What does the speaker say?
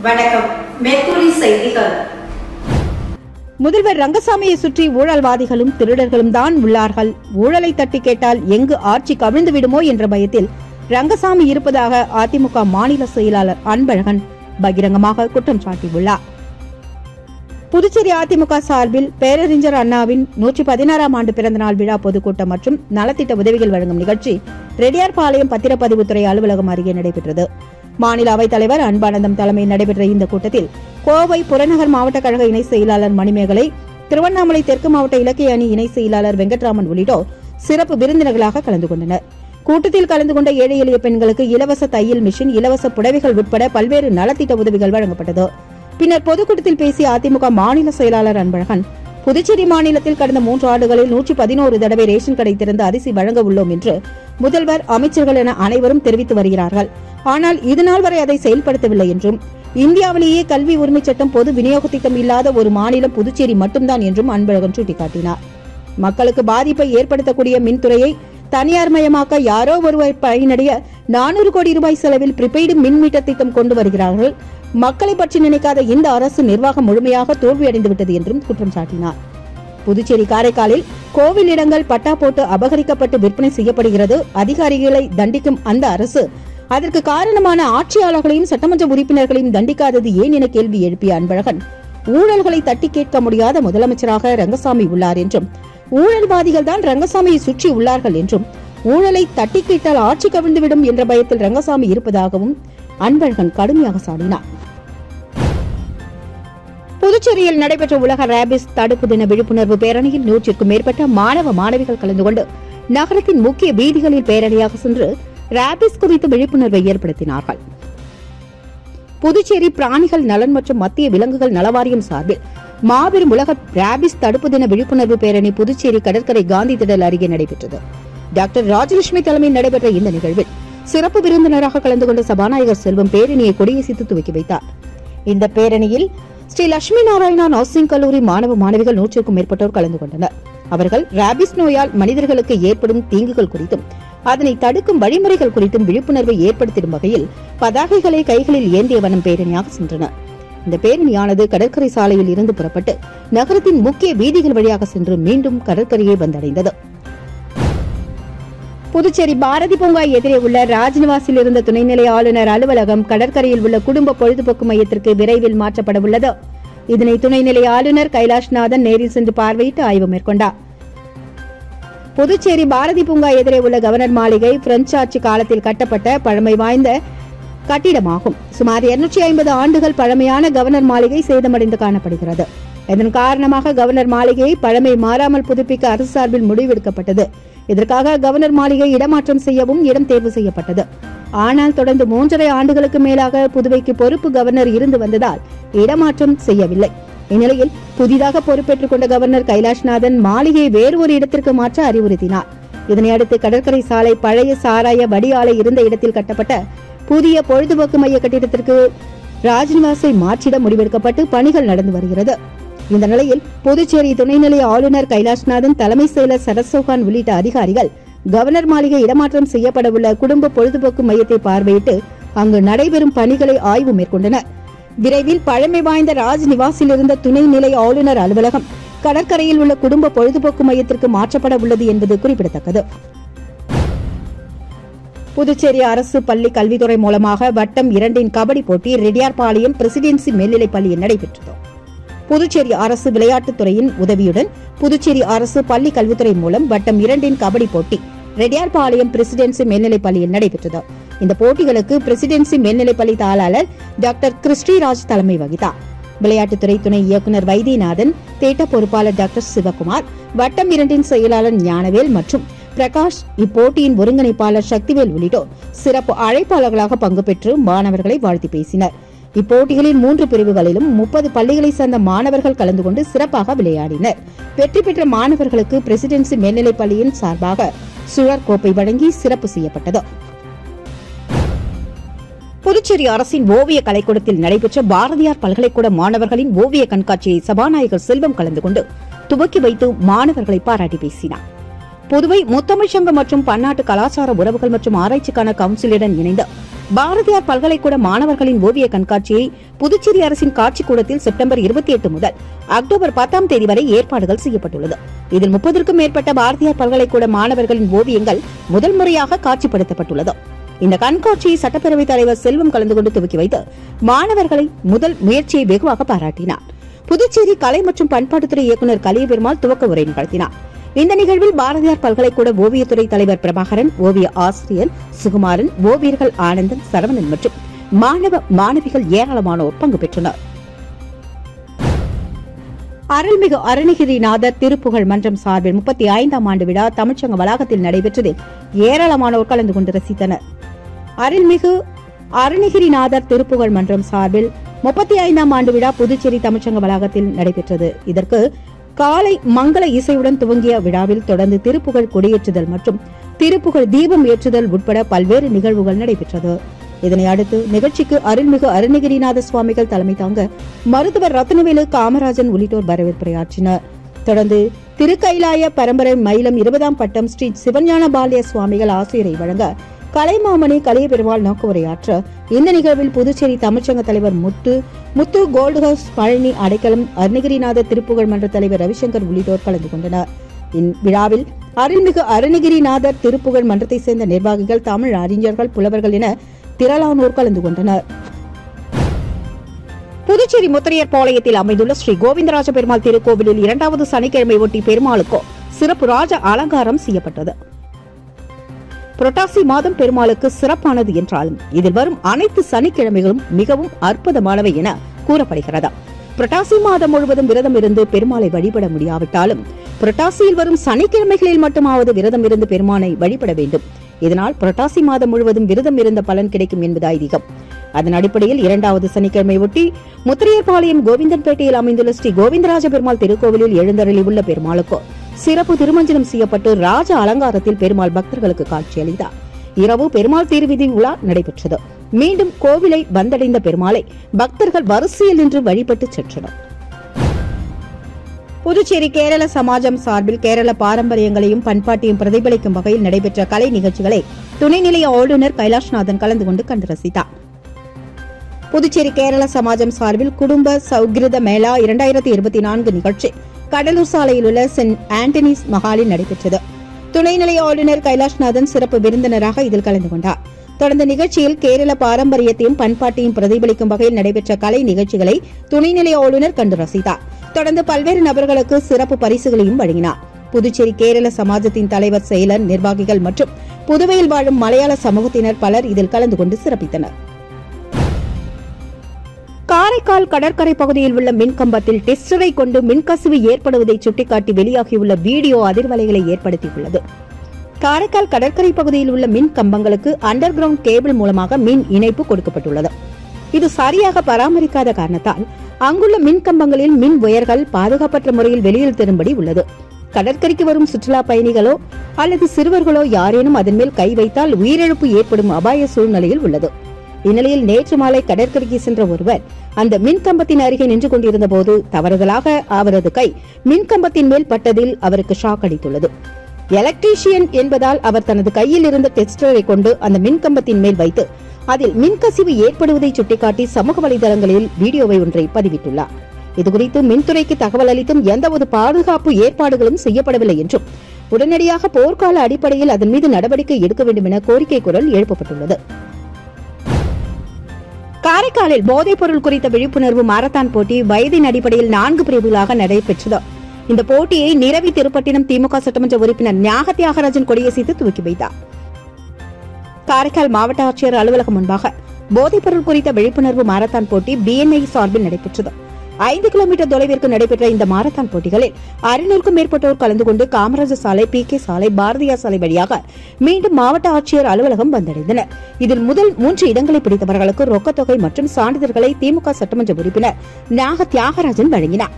வணக்கம். மேற்கூறி செய்திகள். முதல்வர் ரங்கசாமியை சுற்றி ஊழல்வாதிகளும் திருடர்களும் தான் உள்ளார்கள். ஊழலை தட்டி கேட்டால் எங்கு ஆட்சி கவிழ்ந்து விடுமோ என்ற பயத்தில் ரங்கசாமி இருப்பதாக அதிமுக மாநில செயலாளர் அன்பழகன் பகிரங்கமாக குற்றம் சாட்டியுள்ளார். புதுச்சேரி அதிமுக சார்பில் பேரறிஞர் அண்ணாவின் 116ஆம் ஆண்டு பிறந்தநாள் விழா பொதுக்கூட்டம் மற்றும் நலத்திட்ட உதவிகள் வழங்கும் நிகழ்ச்சி ரெட்டியார்பாளையம் பத்திரப்பதிவுத்துறை அலுவலகம் அருகே நடைபெற்றது. மாநில அவைத் தலைவர் அன்பானந்தம் தலைமையில் நடைபெற்ற இந்த கூட்டத்தில் கோவை புறநகர் மாவட்ட கழக இணை செயலாளர் மணிமேகலை, திருவண்ணாமலை தெற்கு மாவட்ட இலக்கிய அணி இணை செயலாளர் வெங்கட்ராமன் உள்ளிட்டோர் சிறப்பு விருந்தினர்களாக கலந்து கொண்டனர். கூட்டத்தில் கலந்து கொண்ட ஏழை எளிய பெண்களுக்கு இலவச தையல் மிஷின், இலவச புடவைகள் உட்பட பல்வேறு நலத்திட்ட உதவிகள் வழங்கப்பட்டது. பின்னர் பொதுக்கூட்டத்தில் பேசிய அதிமுக மாநில செயலாளர் அன்பழகன், புதுச்சேரி மாநிலத்தில் கடந்த 3 ஆண்டுகளில் 111 தடவை ரேஷன் கடை திறந்து அரிசி வழங்க உள்ளோம் என்று முதல்வர், அமைச்சர்கள் என அனைவரும் தெரிவித்து வருகிறார்கள். ஆனால் இதுநாள் வரை அதை செயல்படுத்தவில்லை என்றும், இந்தியாவிலேயே கல்வி உரிமை சட்டம் பொது விநியோக திட்டம் இல்லாத ஒரு மாநிலம் புதுச்சேரி மட்டும்தான் என்றும் அன்பழகன் சுட்டிக்காட்டினார். மக்களுக்கு பாதிப்பை ஏற்படுத்தக்கூடிய மின்துறையை தனியார் மயமாக்க யாரோ ஒருவர் பயனடைய 400 கோடி ரூபாய் செலவில் பிரிபெய்டு மின் மீட்டர் திட்டம் கொண்டு வருகிறார்கள். மக்களை பற்றி நினைக்காத இந்த அரசு நிர்வாகம் முழுமையாக தோல்வியடைந்துவிட்டது என்றும் குற்றம் சாட்டினார். புதுச்சேரி காரைக்காலில் கோவில் இடங்கள் பட்டா போட்டு அபகரிக்கப்பட்டு விற்பனை செய்யப்படுகிறது. அதிகாரிகளை தண்டிக்கும் அந்த அரசு அதற்கு காரணமான ஆட்சியாளர்களையும் சட்டமன்ற உறுப்பினர்களையும் தண்டிக்காதது ஏன் என கேள்வி எழுப்பிய அன்பழகன், ஊழல்களை தட்டி கேட்க முடியாத முதலமைச்சராக ரங்கசாமி உள்ளார் என்றும், ஊழல்வாதிகள் தான் ரங்கசாமியை சுற்றி உள்ளார்கள் என்றும், ஊழலை தட்டி கேட்டால் ஆட்சி கவிழ்ந்துவிடும் என்ற பயத்தில் ரங்கசாமி இருப்பதாகவும் அன்பழகன் கடுமையாக சாடினார். புதுச்சேரியில் நடைபெற்ற உலக ரேபிஸ் தடுப்பு தின விழிப்புணர்வு பேரணியில் 100க்கும் மேற்பட்ட மாணவ மாணவிகள் கலந்து கொண்டு நகரத்தின் முக்கிய வீதிகளில் பேரணியாக சென்று ரேபிஸ் குறித்து விழிப்புணர்வை ஏற்படுத்தினார்கள். புதுச்சேரி பிராணிகள் நலன் மற்றும் மத்திய விலங்குகள் நலவாரியம் சார்பில் மாபெரும் உலக ரேபிஸ் தடுப்பு தின விழிப்புணர்வு பேரணி புதுச்சேரி கடற்கரை காந்தி திடல் அருகே நடைபெற்றது. டாக்டர் ராஜலட்சுமி தலைமையில் நடைபெற்ற இந்த நிகழ்வில் சிறப்பு விருந்தினராக கலந்து கொண்ட சபாநாயகர் செல்வம் பேரணியை கொடியசைத்து துவக்கி வைத்தார். இந்த பேரணியில் ஸ்ரீ லட்சுமி நாராயணா நர்சிங் கல்லூரி மாணவ மாணவிகள் 100க்கும் மேற்பட்டோர் கலந்து கொண்டனர். அவர்கள் ரேபிஸ் நோயால் மனிதர்களுக்கு ஏற்படும் தீங்குகள் குறித்தும் அதனை தடுக்கும் வழிமுறைகள் குறித்தும் விழிப்புணர்வை ஏற்படுத்திடும் வகையில் பதாகைகளை கைகளில் ஏந்திய வண்ணம் பேரணியாக சென்றனர். இந்த பேரணியானது கடற்கரை சாலையில் இருந்து புறப்பட்டு நகரத்தின் முக்கிய வீதிகள் வழியாக சென்று மீண்டும் கடற்கரையை வந்தடைந்தது. புதுச்சேரி பாரதி பூங்கா எதிரே உள்ள ராஜ்நிவாசில் இருந்த துணைநிலை ஆளுநர் அலுவலகம் கடற்கரையில் உள்ள குடும்ப பொழுதுபோக்கு மையத்திற்கு விரைவில் மாற்றப்பட உள்ளது. இதனை துணைநிலை ஆளுநர் கைலாஷ்நாதன் நேரில் சென்று பார்வையிட்டு ஆய்வு மேற்கொண்டார். புதுச்சேரி பாரதி பூங்கா எதிரே உள்ள கவர்னர் மாளிகை பிரெஞ்சு ஆட்சி காலத்தில் கட்டப்பட்ட பழமை வாய்ந்த கட்டிடமாகும். சுமார் 250 ஆண்டுகள் பழமையான கவர்னர் மாளிகை சேதமடைந்து காணப்படுகிறது. இதன் காரணமாக கவர்னர் மாளிகையை பழமை மாறாமல் புதுப்பிக்க அரசு சார்பில் முடிவெடுக்கப்பட்டது. இதற்காக கவர்னர் மாளிகை இடமாற்றம் செய்யவும் இடம் தேர்வு செய்யப்பட்டது. ஆனால் தொடர்ந்து 3.5 ஆண்டுகளுக்கு மேலாக புதுவைக்கு பொறுப்பு கவர்னர் இருந்து வந்ததால் இடமாற்றம் செய்யவில்லை. இந்நிலையில் புதிதாக பொறுப்பேற்றுக் கொண்ட கவர்னர் கைலாஷ்நாதன் மாளிகையை வேறு ஒரு இடத்திற்கு மாற்ற அறிவுறுத்தினார். இதனையடுத்து கடற்கரை சாலை பழைய சாராய வடிஆலை இருந்த இடத்தில் கட்டப்பட்ட புதிய பொழுதுபோக்கு மைய கட்டிடத்திற்கு ராஜ்நிவாசை மாற்றிட முடிவெடுக்கப்பட்டு பணிகள் நடந்து வருகிறது. இந்த நிலையில் புதுச்சேரி துணைநிலை ஆளுநர் கைலாஷ்நாதன், தலைமை செயலர் சரத்சௌகான் உள்ளிட்ட அதிகாரிகள் கவர்னர் மாளிகை இடமாற்றம் செய்யப்பட உள்ள குடும்ப பொழுதுபோக்கு மையத்தை பார்வையிட்டு அங்கு நடைபெறும் பணிகளை ஆய்வு மேற்கொண்டனர். விரைவில் பழமை வாய்ந்த ராஜ்நிவாசில் இருந்த துணைநிலை ஆளுநர் அலுவலகம் கடற்கரையில் உள்ள குடும்ப பொழுதுபோக்கு மையத்திற்கு மாற்றப்பட உள்ளது என்பது குறிப்பிடத்தக்கது. புதுச்சேரி அரசு பள்ளி கல்வித்துறை மூலமாக வட்டம் 2 கபடி போட்டி ரெட்டியார்பாளையம் பிரசிடென்சி மேல்நிலைப் பள்ளியில் நடைபெற்றது. புதுச்சேரி அரசு விளையாட்டுத் துறையின் உதவியுடன் புதுச்சேரி அரசு பள்ளி கல்வித்துறை மூலம் வட்டம் 2 கபடி போட்டி ரெட்டியார்பாளையம் பிரசிடென்சி மேல்நிலைப் பள்ளியில் நடைபெற்றது. இந்த போட்டிகளுக்கு பிரசிடென்சி மேல்நிலைப் பள்ளி தாளாளர் டாக்டர் கிறிஸ்டிராஜ் தலைமை வகித்தார். விளையாட்டுத்துறை துணை இயக்குநர் வைத்தியநாதன், திட்ட பொறுப்பாளர் டாக்டர் சிவகுமார், வட்டம் 2 செயலாளர் ஞானவேல் மற்றும் பிரகாஷ், இப்போட்டியின் ஒருங்கிணைப்பாளர் சக்திவேல் உள்ளிட்டோர் சிறப்பு அழைப்பாளர்களாக பங்கு பெற்று மாணவர்களை வாழ்த்தி பேசினர். இப்போட்டிகளில் 3 பிரிவுகளிலும் 30 பள்ளிகளை சேர்ந்த மாணவர்கள் கலந்து கொண்டு சிறப்பாக விளையாடினர். வெற்றி பெற்ற மாணவர்களுக்கு பிரசிடென்சி மேல்நிலைப் பள்ளியின் சார்பாக சுழற் கோப்பை வழங்கி சிறப்பு செய்யப்பட்டது. புதுச்சேரி அரசின் ஓவிய கலைக்கூடத்தில் நடைபெற்ற பாரதியார் பல்கலைக்கூட மாணவர்களின் ஓவிய கண்காட்சியை சபாநாயகர் செல்வம் கலந்து கொண்டு துவக்கி வைத்து மாணவர்களை பாராட்டி பேசினார். புதுவை முத்தமிழ் சங்கம் மற்றும் பன்னாட்டு கலாச்சார உறவுகள் மற்றும் ஆராய்ச்சிக்கான கவுன்சிலுடன் இணைந்து பாரதியார் பல்கலைக்கூட மாணவர்களின் ஓவிய கண்காட்சியை புதுச்சேரி அரசின் காட்சி கூடத்தில் செப்டம்பர் 28 முதல் அக்டோபர் 10ஆம் தேதி வரை ஏற்பாடுகள் செய்யப்பட்டுள்ளது. இதில் 30க்கும் மேற்பட்ட பாரதியார் பல்கலைக்கூட மாணவர்களின் ஓவியங்கள் முதல் முறையாக காட்சிப்படுத்தப்பட்டுள்ளது. இந்த கண்காட்சியை சட்டப்பேரவைத் தலைவர் செல்வம் கலந்து கொண்டு துவக்கி வைத்து மாணவர்களை முதல் முயற்சியை வெகுவாக பாராட்டினார். புதுச்சேரி கலை மற்றும் பண்பாட்டுத்துறை இயக்குநர் கலியபெருமாள் துவக்க உரை நிகழ்த்தினார். இந்த நிகழ்வில் பாரதியார் பல்கலைக்கூட ஓவியத்துறை தலைவர் பிரபாகரன், ஓவிய ஆசிரியர் சுகுமாரன், ஓவியர்கள் ஆனந்தன், சரவணன் மற்றும் மாணவ மாணவிகள் ஏராளமானோர் பங்கு பெற்றனர். அருள்மிகு அருணகிரிநாதர் திருப்புகழ் மன்றம் சார்பில் 35ஆம் ஆண்டு விழா தமிழ்ச்சங்க வளாகத்தில் நடைபெற்றதில் ஏராளமானோர் கலந்து கொண்டு ரசித்தனர். அருள்மிகு அருணகிரிநாதர் திருப்புகழ் மன்றம் சார்பில் 35ஆம் ஆண்டு விழா புதுச்சேரி தமிழ்ச்சங்க வளாகத்தில் நடைபெற்றது. இதற்கு காலை மங்கள இசையுடன் துவங்கிய விழாவில் தொடர்ந்து திருப்புகழ் கொடியேற்றுதல் மற்றும் திருப்புகழ் தீபம் ஏற்றுதல் உட்பட பல்வேறு நிகழ்வுகள் நடைபெற்றது. இதனை அடுத்து நிகழ்ச்சிக்கு அருள்மிகு அருணகிரிநாத சுவாமிகள் தலைமை தாங்க மருத்துவர் ரத்னவேலு, காமராஜன் உள்ளிட்டோர் வரவேற்புரையாற்றினர். தொடர்ந்து திருக்கைலாய பரம்பரை மயிலம் 20ஆம் பட்டம் ஸ்ரீ சிவஞான பால்ய சுவாமிகள் ஆசிரியரை வழங்க கலைமாமணி கலியபெருமாள் நோக்க உரையாற்ற இந்த நிகழ்வில் புதுச்சேரி தமிழ்ச்சங்க தலைவர் முத்து கோல்டு ஹவுஸ் பழனி அடைக்கலம் அருணகிரிநாத திருப்புகழ் மன்ற தலைவர் ரவிசங்கர் உள்ளிட்டோர் கலந்து கொண்டனர். இவ்விழாவில் அருள்மிகு அருணகிரிநாதர் திருப்புகழ் மன்றத்தை சேர்ந்த நிர்வாகிகள், தமிழ் அறிஞர்கள், புலவர்கள் என திரளானோர் கலந்து கொண்டனர். புதுச்சேரி முத்திரையர் பாளையத்தில் அமைந்துள்ள ஸ்ரீ கோவிந்தராஜ பெருமாள் திருக்கோவிலில் 2வது சனிக்கிழமை ஒட்டி பெருமாளுக்கு சிறப்பு ராஜ அலங்காரம் செய்யப்பட்டது. புரட்டாசி மாதம் பெருமாளுக்கு சிறப்பானது என்றாலும் இதில் வரும் அனைத்து சனிக்கிழமைகளும் மிகவும் அற்புதமானவை என கூறப்படுகிறது. புரட்டாசி மாதம் முழுவதும் விரதம் இருந்து பெருமாளை வழிபட முடியாவிட்டாலும் புரட்டாசியில் வரும் சனிக்கிழமைகளில் மட்டுமாவது விரதம் இருந்து பெருமானை வழிபட வேண்டும். இதனால் புரட்டாசி மாதம் முழுவதும் விரதம் இருந்த பலன் கிடைக்கும் என்பது ஐதீகம். அதன் அடிப்படையில் 2வது சனிக்கிழமை ஒட்டி முத்திரையர்பாளையம் கோவிந்தன்பேட்டையில் அமைந்துள்ள ஸ்ரீ கோவிந்தராஜ பெருமாள் திருக்கோவிலில் எழுந்தருளி உள்ள பெருமாளுக்கு சிறப்பு திருமஞ்சனம் செய்யப்பட்டு ராஜ அலங்காரத்தில் பெருமாள் பக்தர்களுக்கு காட்சியளித்தார். இரவு பெருமாள் திருவிதி உலா நடைபெற்றது. மீண்டும் கோவிலை வந்தடைந்த பெருமாளை பக்தர்கள் வரிசையில் நின்று வழிபட்டு சென்றனர். புதுச்சேரி கேரள சமாஜம் சார்பில் கேரள பாரம்பரியங்களையும் பண்பாட்டையும் பிரதிபலிக்கும் வகையில் நடைபெற்ற கலை நிகழ்ச்சிகளை துணைநிலை ஆளுநர் கைலாஷ்நாதன் கலந்து கொண்டு கண்டு ரசித்தார். புதுச்சேரி கேரள சமாஜம் சார்பில் குடும்ப சௌகிருத மேளா 2024 நிகழ்ச்சி கடலூர் சாலையில் உள்ள சென்ட் ஆண்டனிஸ் மஹாலில் நடைபெற்றது. துணைநிலை ஆளுநர் கைலாஷ்நாதன் சிறப்பு விருந்தினராக இதில் கலந்து கொண்டார். தொடர்ந்த நிகழ்ச்சியில் கேரள பாரம்பரியத்தையும் பண்பாட்டையும் பிரதிபலிக்கும் வகையில் நடைபெற்ற கலை நிகழ்ச்சிகளை துணைநிலை ஆளுநர் கண்டு ரசித்தார். தொடர்ந்து பல்வேறு நபர்களுக்கு சிறப்பு பரிசுகளையும் வழங்கினார். புதுச்சேரி கேரள சமாஜத்தின் தலைவர், செயலர், நிர்வாகிகள் மற்றும் புதுவையில் வாழும் மலையாள சமூகத்தினர் பலர் இதில் கலந்து கொண்டு சிறப்பித்தனர். காரைக்கால் கடற்கரை பகுதியில் உள்ள மின்கம்பத்தில் டெஸ்டரை கொண்டு மின்கசிவு ஏற்படுவதை சுட்டிக்காட்டி வெளியாகியுள்ள வீடியோ அதிர்வலைகளை ஏற்படுத்தியுள்ளது. காரைக்கால் கடற்கரை பகுதியில் உள்ள மின் கம்பங்களுக்கு அண்டர் கிரவுண்ட் கேபிள் மூலமாக மின் இணைப்பு கொடுக்கப்பட்டுள்ளது. இது சரியாக பராமரிக்காத காரணத்தால் அங்குள்ள மின் கம்பங்களில் மின் ஒயர்கள் பாதுகாப்பற்ற முறையில் வெளியில் திரும்படி உள்ளது. கடற்கரைக்கு வரும் சுற்றுலா பயணிகளோ அல்லது சிறுவர்களோ யாரேனும் அதன் மேல் கை வைத்தால் உயிரிழப்பு ஏற்படும் அபாய சூழ்நிலையில் உள்ளது. இந்நிலையில் நேற்று மாலை கடற்கரைக்கு சென்ற ஒருவர் அந்த மின்கம்பத்தின் அருகே நின்று கொண்டிருந்த போது தவறுதலாக அவரது கை மின்கம்பத்தின் மேல் பட்டதில் அவருக்கு ஷாக் அடித்துள்ளது. எலக்ட்ரீஷியன் என்பதால் அவர் தனது கையில் இருந்த டெஸ்டரை கொண்டு அந்த மின்கம்பத்தின் மேல் வைத்து அதில் மின்கசிவு ஏற்படுவதை சுட்டிக்காட்டி சமூக வலைதளங்களில் வீடியோவை ஒன்றை பதிவிட்டுள்ளார். இதுகுறித்து மின்துறைக்கு தகவல் அளித்தும் எந்தவொரு பாதுகாப்பு ஏற்பாடுகளும் செய்யப்படவில்லை என்றும் உடனடியாக போர்க்கால அடிப்படையில் அதன் மீது நடவடிக்கை எடுக்க வேண்டும் என கோரிக்கை குரல் எழுப்பப்பட்டுள்ளது. காரைக்காலில் போதைப் பொருள் குறித்த விழிப்புணர்வு மாரத்தான் போட்டி வயதின் அடிப்படையில் 4 பிரிவுகளாக நடைபெற்றது. இந்த போட்டியை நிரவி திருப்பட்டினம் திமுக சட்டமன்ற உறுப்பினர் ஞாக தியாகராஜன் கொடியசைத்து துவக்கி வைத்தார். காரைக்கால் மாவட்ட ஆட்சியர் அலுவலகம் முன்பாக போதைப் பொருள் குறித்த விழிப்புணர்வு மாரத்தான் போட்டி BNI சார்பில் நடைபெற்றது. 5 கிலோமீட்டர் தொலைவிற்கு நடைபெற்ற இந்த மாரத்தான் போட்டிகளில் 600க்கும் மேற்பட்டோர் கலந்து கொண்டு காமராஜர் சாலை, PK சாலை, பாரதியார் சாலை வழியாக மீண்டும் மாவட்ட ஆட்சியர் அலுவலகம் வந்தடைந்தனர். இதில் முதல் 3 இடங்களை பிடித்தவர்களுக்கு ரொக்கத்தொகை மற்றும் சான்றிதழ்களை திமுக சட்டமன்ற உறுப்பினர் ஞாக தியாகராஜன் வழங்கினார்.